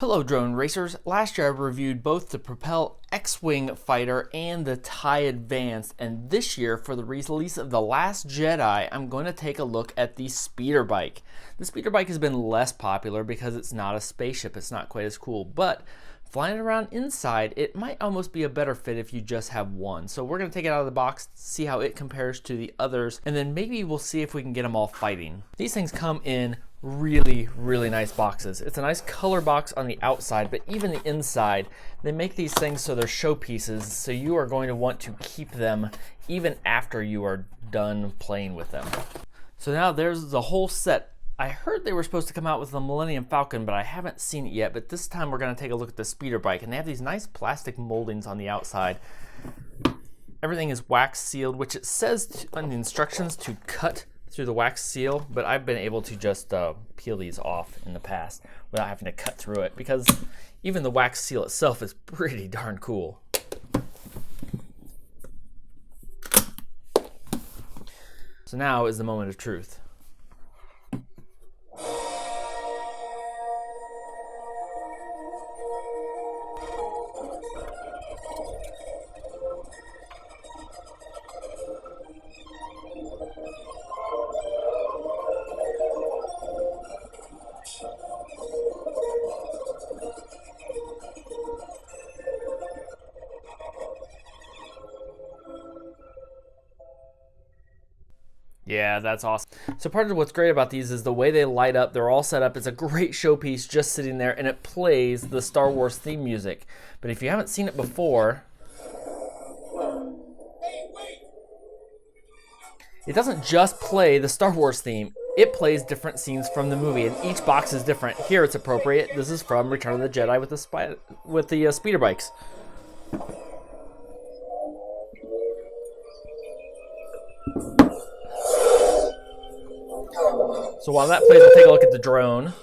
Hello drone racers, last year I reviewed both the Propel X-Wing fighter and the TIE Advanced, and this year for the release of The Last Jedi I'm going to take a look at the speeder bike. The speeder bike has been less popular because it's not a spaceship, it's not quite as cool, but flying around inside it might almost be a better fit if you just have one. So we're going to take it out of the box, see how it compares to the others, and then maybe we'll see if we can get them all fighting. These things come in really nice boxes. It's a nice color box on the outside, but even the inside, they make these things so they're showpieces, so you are going to want to keep them even after you are done playing with them. So now there's the whole set. I heard they were supposed to come out with the Millennium Falcon, but I haven't seen it yet. But this time we're going to take a look at the speeder bike, and they have these nice plastic moldings on the outside. Everything is wax sealed, which it says on the instructions to cut through the wax seal, but I've been able to just peel these off in the past without having to cut through it, because even the wax seal itself is pretty darn cool. So now is the moment of truth. Yeah, that's awesome. So part of what's great about these is the way they light up. They're all set up. It's a great showpiece just sitting there, and it plays the Star Wars theme music. But if you haven't seen it before, it doesn't just play the Star Wars theme. It plays different scenes from the movie, and each box is different. Here it's appropriate. This is from Return of the Jedi with the speeder bikes. So while that plays, we'll take a look at the drone.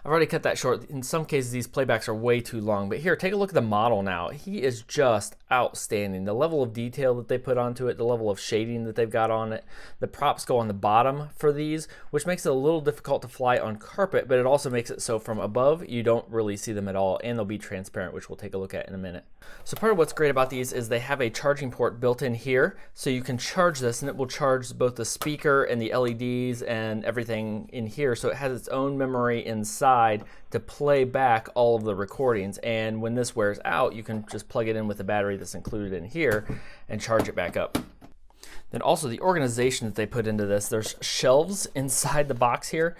I've already cut that short. In some cases, these playbacks are way too long. But here, take a look at the model now. He is just outstanding. The level of detail that they put onto it, the level of shading that they've got on it. The props go on the bottom for these, which makes it a little difficult to fly on carpet, but it also makes it so from above, you don't really see them at all, and they'll be transparent, which we'll take a look at in a minute. So part of what's great about these is they have a charging port built in here, so you can charge this, and it will charge both the speaker and the LEDs and everything in here, so it has its own memory inside to play back all of the recordings, and when this wears out you can just plug it in with the battery that's included in here and charge it back up. Then also the organization that they put into this, there's shelves inside the box here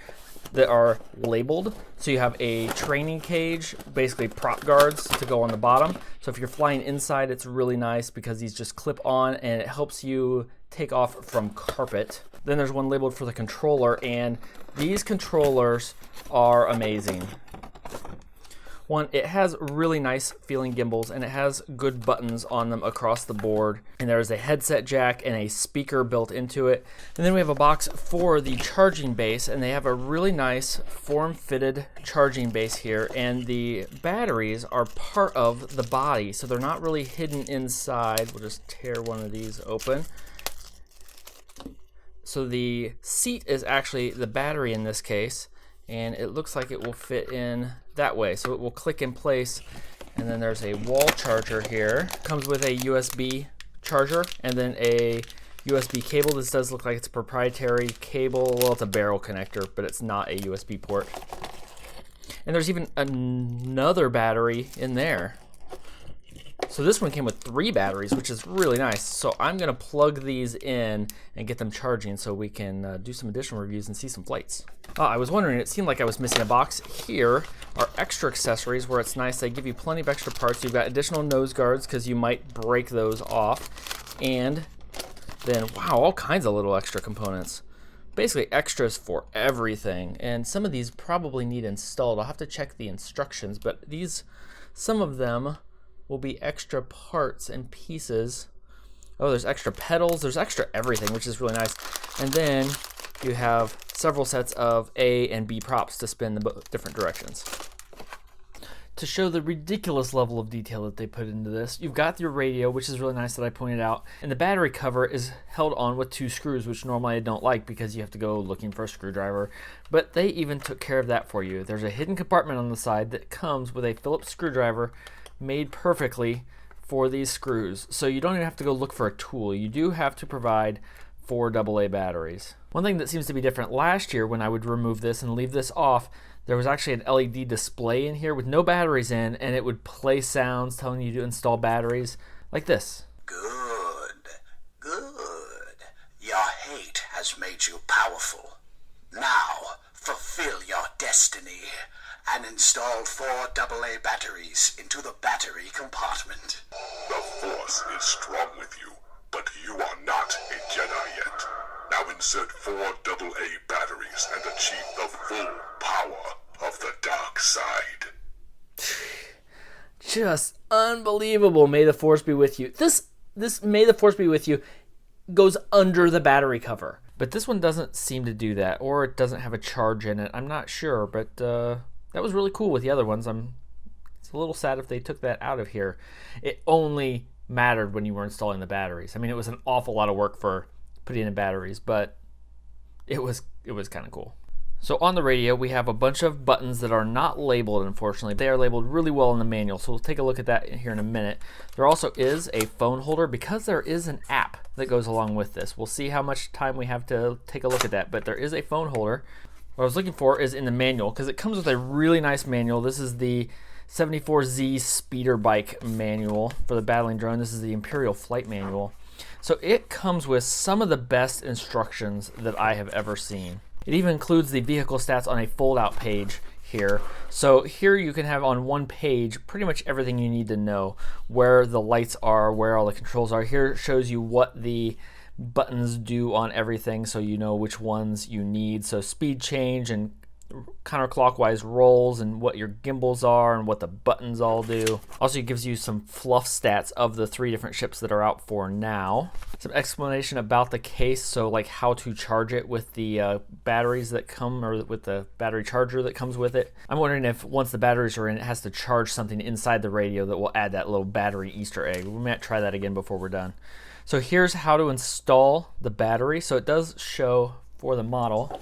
that are labeled, so you have a training cage, basically prop guards to go on the bottom, so if you're flying inside it's really nice because these just clip on and it helps you take off from carpet. Then there's one labeled for the controller, and these controllers are amazing. One, it has really nice feeling gimbals, and it has good buttons on them across the board, and there's a headset jack and a speaker built into it. And then we have a box for the charging base, and they have a really nice form-fitted charging base here, and the batteries are part of the body, so they're not really hidden inside. We'll just tear one of these open. So the seat is actually the battery in this case, and it looks like it will fit in that way. So it will click in place, and then there's a wall charger here. Comes with a USB charger and then a USB cable. This does look like it's a proprietary cable. Well, it's a barrel connector, but it's not a USB port. And there's even another battery in there. So this one came with 3 batteries, which is really nice. So I'm gonna plug these in and get them charging so we can do some additional reviews and see some flights. I was wondering, it seemed like I was missing a box. Here are extra accessories where it's nice. They give you plenty of extra parts. You've got additional nose guards because you might break those off. And then, wow, all kinds of little extra components. Basically extras for everything. And some of these probably need installed. I'll have to check the instructions, but some of them will be extra parts and pieces. Oh, there's extra pedals, there's extra everything, which is really nice. And then you have several sets of A and B props to spin the different directions. To show the ridiculous level of detail that they put into this, you've got your radio, which is really nice that I pointed out, and the battery cover is held on with 2 screws, which normally I don't like because you have to go looking for a screwdriver, but they even took care of that for you. There's a hidden compartment on the side that comes with a Phillips screwdriver made perfectly for these screws, so you don't even have to go look for a tool. You do have to provide 4 AA batteries. One thing that seems to be different last year when I would remove this and leave this off, there was actually an LED display in here with no batteries in, and it would play sounds telling you to install batteries like this. Good, good. Your hate has made you powerful. Now, fulfill your destiny and install 4 AA batteries into the battery compartment. The Force is strong with you, but you are not a Jedi yet. Now insert 4 AA batteries and achieve the full power of the dark side. Just unbelievable. May the Force be with you. This May the Force be with you goes under the battery cover. But this one doesn't seem to do that, or it doesn't have a charge in it. I'm not sure, but that was really cool with the other ones. It's a little sad if they took that out of here. It only mattered when you were installing the batteries. I mean, it was an awful lot of work for putting in batteries, but it was kind of cool. So on the radio, we have a bunch of buttons that are not labeled, unfortunately. They are labeled really well in the manual, so we'll take a look at that here in a minute. There also is a phone holder because there is an app that goes along with this. We'll see how much time we have to take a look at that, but there is a phone holder. What I was looking for is in the manual because it comes with a really nice manual. This is the 74Z speeder bike manual for the battling drone. This is the Imperial flight manual. So it comes with some of the best instructions that I have ever seen. It even includes the vehicle stats on a fold-out page here. So here you can have on one page pretty much everything you need to know. Where the lights are, where all the controls are. Here it shows you what the buttons do on everything so you know which ones you need. So speed change and counterclockwise rolls and what your gimbals are and what the buttons all do. Also, it gives you some fluff stats of the 3 different ships that are out for now. Some explanation about the case, so like how to charge it with the batteries that come, or with the battery charger that comes with it. I'm wondering if once the batteries are in, it has to charge something inside the radio that will add that little battery Easter egg. We might try that again before we're done. So here's how to install the battery. So it does show for the model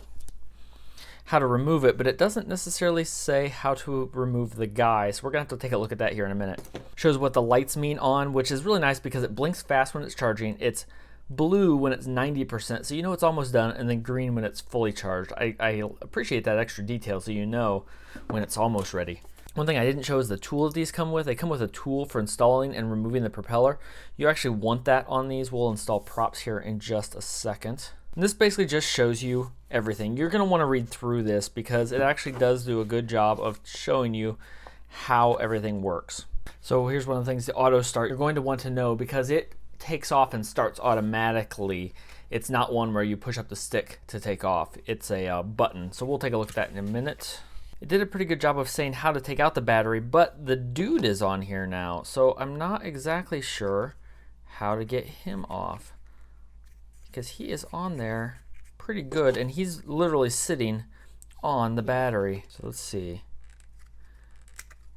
how to remove it, but it doesn't necessarily say how to remove the guy. So we're gonna have to take a look at that here in a minute. Shows what the lights mean on, which is really nice because it blinks fast when it's charging. It's blue when it's 90%, so you know it's almost done, and then green when it's fully charged. I appreciate that extra detail so you know when it's almost ready. One thing I didn't show is the tool that these come with. They come with a tool for installing and removing the propeller. You actually want that on these. We'll install props here in just a second. And this basically just shows you everything. You're going to want to read through this because it actually does do a good job of showing you how everything works. So here's one of the things, the auto start. You're going to want to know because it takes off and starts automatically. It's not one where you push up the stick to take off. It's a button. So we'll take a look at that in a minute. It did a pretty good job of saying how to take out the battery, but the dude is on here now. So I'm not exactly sure how to get him off, because he is on there pretty good, and he's literally sitting on the battery. So let's see.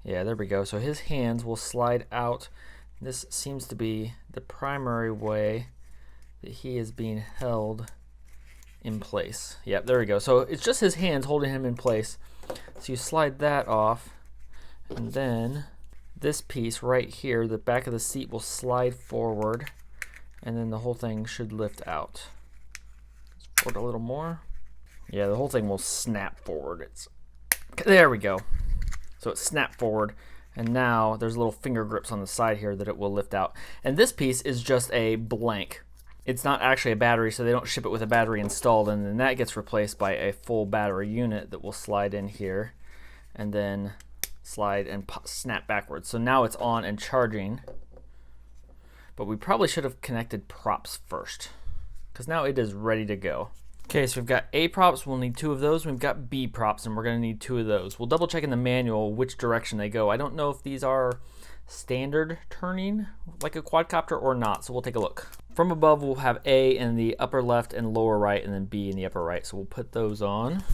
Yeah, there we go. So his hands will slide out. This seems to be the primary way that he is being held in place. Yep, there we go. So it's just his hands holding him in place. So you slide that off, and then this piece right here, the back of the seat, will slide forward, and then the whole thing should lift out. Forward a little more. Yeah, the whole thing will snap forward. There we go. So it snapped forward, and now there's little finger grips on the side here that it will lift out. And this piece is just a blank. It's not actually a battery, so they don't ship it with a battery installed, and then that gets replaced by a full battery unit that will slide in here and then slide and snap backwards. So now it's on and charging, but we probably should have connected props first because now it is ready to go. Okay, so we've got A props, we'll need 2 of those. We've got B props, and we're gonna need 2 of those. We'll double check in the manual which direction they go. I don't know if these are standard turning like a quadcopter or not, so we'll take a look. From above, we'll have A in the upper left and lower right, and then B in the upper right. So we'll put those on.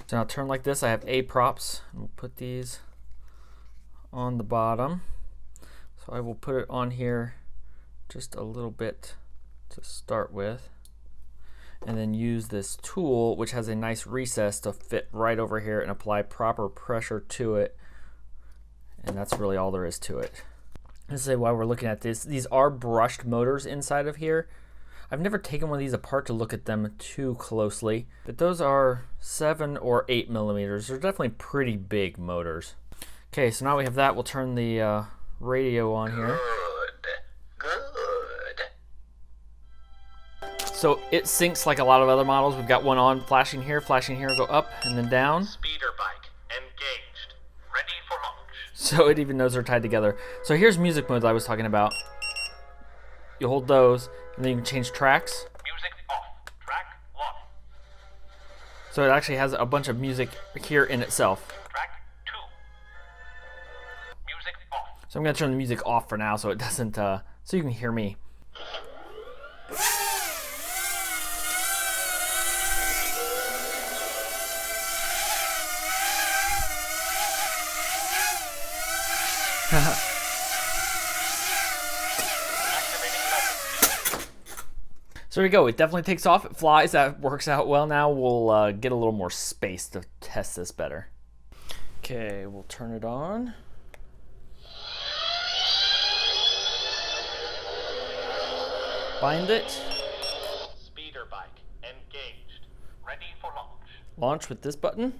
So now turn like this. I have A props, and we'll put these on the bottom. So I will put it on here just a little bit to start with, and then use this tool, which has a nice recess, to fit right over here and apply proper pressure to it. And that's really all there is to it. Let's say while we're looking at this, these are brushed motors inside of here. I've never taken one of these apart to look at them too closely, but those are 7 or 8 millimeters. They're definitely pretty big motors. Okay, so now we have that. We'll turn the radio on here. Good. So it syncs like a lot of other models. We've got one on, flashing here, go up and then down. Speeder bike engaged. Ready for launch. So it even knows they're tied together. So here's music modes I was talking about. You hold those, and then you can change tracks. Music off. Track 1. So it actually has a bunch of music here in itself. Track 2. Music off. So I'm gonna turn the music off for now, so it doesn't, so you can hear me. So there we go. It definitely takes off. It flies. That works out well. Now we'll get a little more space to test this better. Okay, we'll turn it on. Bind it. Speeder bike engaged. Ready for launch. Launch with this button.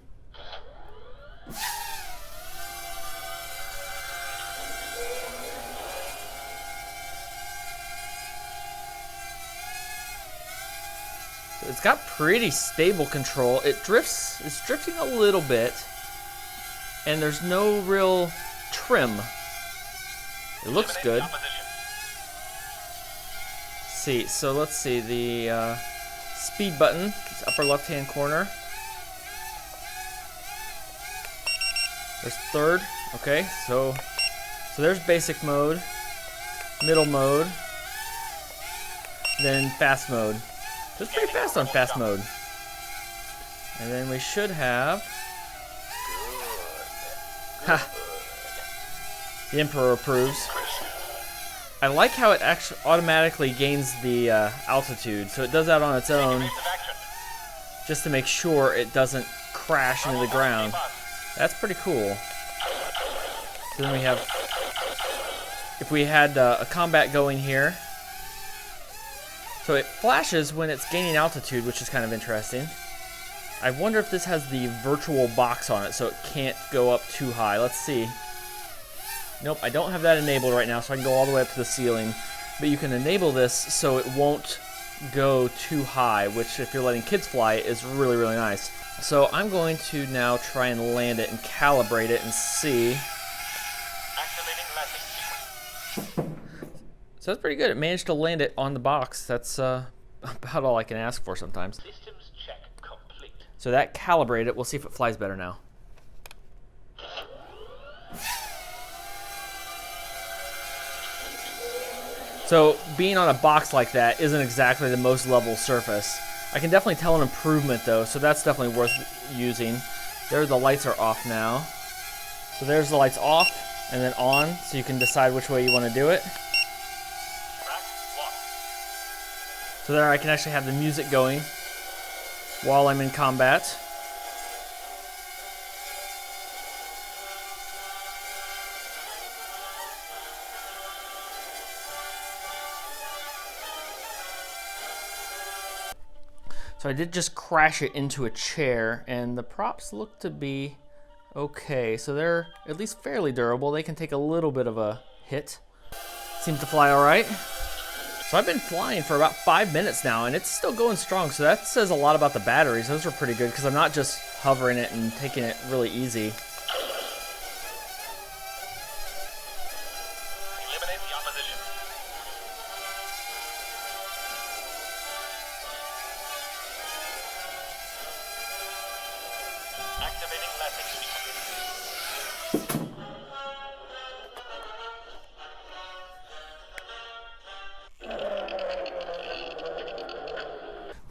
It's got pretty stable control. It's drifting a little bit, and there's no real trim. It looks good. See, so let's see, the speed button, it's upper left-hand corner. There's third, okay, so there's basic mode, middle mode, then fast mode. So it's pretty fast on fast mode. And then we should have... Ha! The Emperor approves. I like how it actually automatically gains the altitude, so it does that on its own, just to make sure it doesn't crash into the ground. That's pretty cool. So then we have, if we had a combat going here, so it flashes when it's gaining altitude, which is kind of interesting. I wonder if this has the virtual box on it, so it can't go up too high. Let's see. Nope, I don't have that enabled right now, so I can go all the way up to the ceiling. But you can enable this so it won't go too high, which if you're letting kids fly is really, really nice. So I'm going to now try and land it and calibrate it and see. Activating landing. So that's pretty good. It managed to land it on the box. That's about all I can ask for sometimes. Systems check complete. So that calibrated it. We'll see if it flies better now. So being on a box like that isn't exactly the most level surface. I can definitely tell an improvement though, so that's definitely worth using. There, the lights are off now. So there's the lights off and then on, so you can decide which way you want to do it. So there I can actually have the music going while I'm in combat. So I did just crash it into a chair, and the props look to be okay. So they're at least fairly durable. They can take a little bit of a hit. Seems to fly all right. So I've been flying for about 5 minutes now, and it's still going strong. So that says a lot about the batteries. Those are pretty good because I'm not just hovering it and taking it really easy. Eliminate the opposition. Activating landing speed.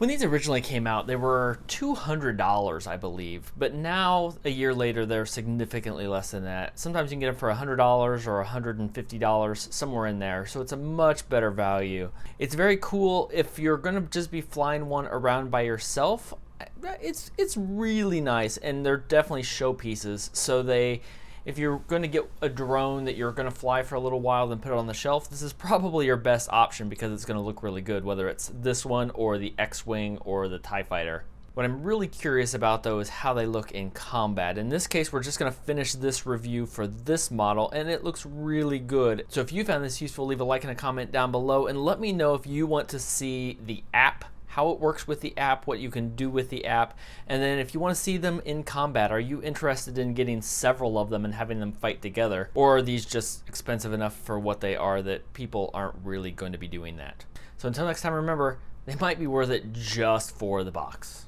When these originally came out, they were $200, I believe, but now, a year later, they're significantly less than that. Sometimes you can get them for $100 or $150, somewhere in there, so it's a much better value. It's very cool if you're going to just be flying one around by yourself. It's really nice, and they're definitely showpieces, so if you're going to get a drone that you're going to fly for a little while, then put it on the shelf, this is probably your best option because it's going to look really good, whether it's this one or the X-Wing or the TIE Fighter. What I'm really curious about, though, is how they look in combat. In this case, we're just going to finish this review for this model, and it looks really good. So if you found this useful, leave a like and a comment down below, and let me know if you want to see the app, how it works with the app, what you can do with the app, and then if you want to see them in combat, are you interested in getting several of them and having them fight together? Or are these just expensive enough for what they are that people aren't really going to be doing that? So until next time, remember, they might be worth it just for the box.